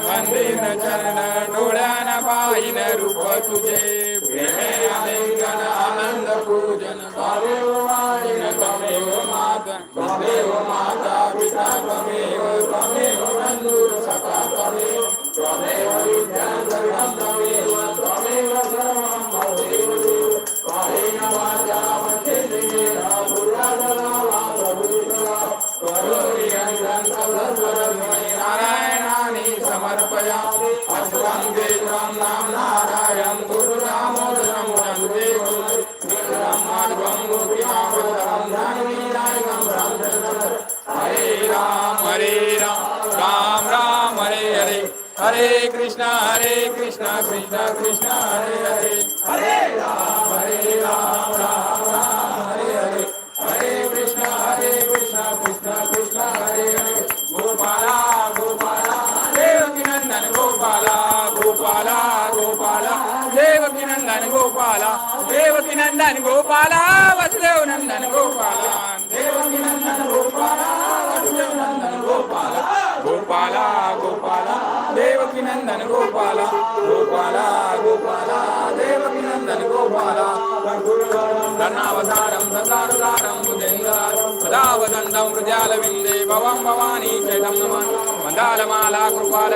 मंदिर चरण डोळ्याना पाहिन रूप तुझे प्रेमे आलिंगन आनंद पूजन त्वमेव माता पिता त्वमेव बंधुर सखा त्वमेव विद्यां सर्वं त्वमेव सर्वं भवेव कायेन वाचा मनेन्द्रियेण बुद्ध्या वा प्रभुत्वा करोमि यत्सर्वं नारायणानि समर्पयामि अष्टं देवं नाम नारायणं गुरुनामोदरं वन्देवं माधवं गोपीनाथं धन्वीनायकं रामचन्द्रं हरे राम राम राम हरे हरे हरे कृष्णा कृष्णा कृष्णा हरे हरे राम राम राम हरे हरे हरे कृष्णा कृष्णा कृष्णा हरे हरे गोपाला गोपाला देवकी नंदन गोपाला गोपाला गोपाला देवकी नंदन गोपाला देवकी नंदन गोपाला वसुदेव नंदन गोपाला देवकी नंदन गोपाला वसुदेव नंदन गोपाला गोपाला गोपाला देवकी नंदन गोपाला गोपाला गोपाला देवकी नंदन गोपाला कर्णावतारं संसारसारं भुजङ्गं सदा वदन्तं हृदयालविन्दे भवं भवानी चैतं नमः मण्डलमाला कृपाल